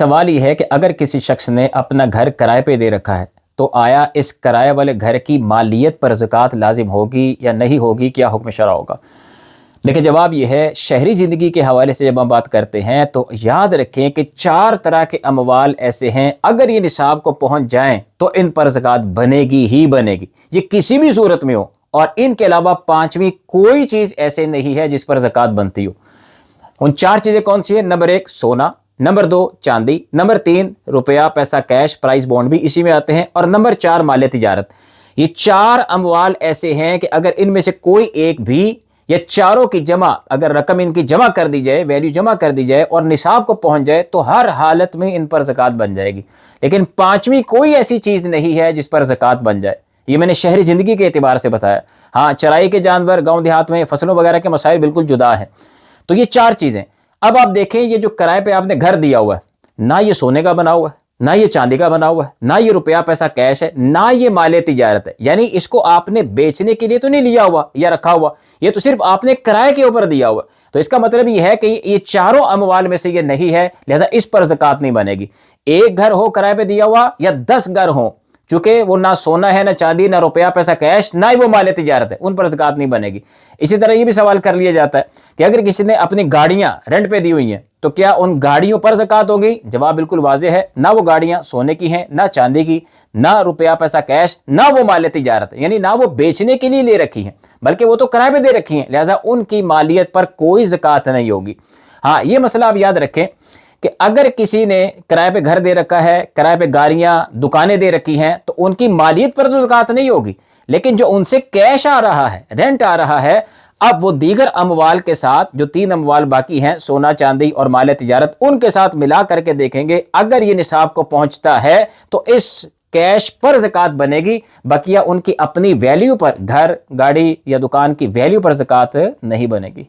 سوال یہ ہے کہ اگر کسی شخص نے اپنا گھر کرائے پہ دے رکھا ہے تو آیا اس کرائے والے گھر کی مالیت پر زکوٰۃ لازم ہوگی یا نہیں ہوگی، کیا حکم شرع ہوگا؟ دیکھیں، جواب یہ ہے، شہری زندگی کے حوالے سے جب ہم بات کرتے ہیں تو یاد رکھیں کہ 4 طرح کے اموال ایسے ہیں، اگر یہ نصاب کو پہنچ جائیں تو ان پر زکوٰۃ بنے گی ہی بنے گی، یہ کسی بھی صورت میں ہو، اور ان کے علاوہ 5ویں کوئی چیز ایسے نہیں ہے جس پر زکوٰۃ بنتی ہو۔ ان 4 چیزیں کون سی ہیں؟ نمبر 1 سونا، نمبر 2 چاندی، نمبر 3 روپیہ پیسہ کیش، پرائز بونڈ بھی اسی میں آتے ہیں، اور نمبر 4 مال تجارت۔ یہ 4 اموال ایسے ہیں کہ اگر ان میں سے کوئی ایک بھی یا چاروں کی جمع، اگر رقم ان کی جمع کر دی جائے، ویلیو جمع کر دی جائے اور نصاب کو پہنچ جائے تو ہر حالت میں ان پر زکوٰۃ بن جائے گی، لیکن 5ویں کوئی ایسی چیز نہیں ہے جس پر زکوٰۃ بن جائے۔ یہ میں نے شہری زندگی کے اعتبار سے بتایا۔ ہاں، چرائی کے جانور، گاؤں دیہات میں فصلوں وغیرہ کے مسائل بالکل جدا ہیں۔ تو یہ 4 چیزیں۔ اب آپ دیکھیں، یہ جو کرائے پہ آپ نے گھر دیا ہوا ہے، نہ یہ سونے کا بنا ہوا ہے، نہ یہ چاندی کا بنا ہوا ہے، نہ یہ روپیہ پیسہ کیش ہے، نہ یہ مال تجارت ہے، یعنی اس کو آپ نے بیچنے کے لیے تو نہیں لیا ہوا یا رکھا ہوا، یہ تو صرف آپ نے کرائے کے اوپر دیا ہوا۔ تو اس کا مطلب یہ ہے کہ یہ 4 اموال میں سے یہ نہیں ہے، لہذا اس پر زکوٰۃ نہیں بنے گی۔ ایک گھر ہو کرائے پہ دیا ہوا یا 10 گھر ہوں، چونکہ وہ نہ سونا ہے، نہ چاندی، نہ روپیہ پیسہ کیش، نہ ہی وہ مال تجارت ہے، ان پر زکوٰۃ نہیں بنے گی۔ اسی طرح یہ بھی سوال کر لیا جاتا ہے کہ اگر کسی نے اپنی گاڑیاں رینٹ پہ دی ہوئی ہیں تو کیا ان گاڑیوں پر زکوٰۃ ہوگی؟ جواب بالکل واضح ہے، نہ وہ گاڑیاں سونے کی ہیں، نہ چاندی کی، نہ روپیہ پیسہ کیش، نہ وہ مال تجارت، یعنی نہ وہ بیچنے کے لیے لے رکھی ہیں، بلکہ وہ تو کرائے پہ دے رکھی ہیں، لہٰذا ان کی مالیت پر کوئی زکوٰۃ نہیں ہوگی۔ ہاں، یہ مسئلہ آپ یاد رکھیں کہ اگر کسی نے کرائے پہ گھر دے رکھا ہے، کرائے پہ گاڑیاں، دکانیں دے رکھی ہیں، تو ان کی مالیت پر تو زکوٰۃ نہیں ہوگی، لیکن جو ان سے کیش آ رہا ہے، رینٹ آ رہا ہے، اب وہ دیگر اموال کے ساتھ جو 3 اموال باقی ہیں، سونا، چاندی اور مال تجارت، ان کے ساتھ ملا کر کے دیکھیں گے، اگر یہ نصاب کو پہنچتا ہے تو اس کیش پر زکوٰۃ بنے گی، بقیہ ان کی اپنی ویلیو پر، گھر، گاڑی یا دکان کی ویلیو پر زکوٰۃ نہیں بنے گی۔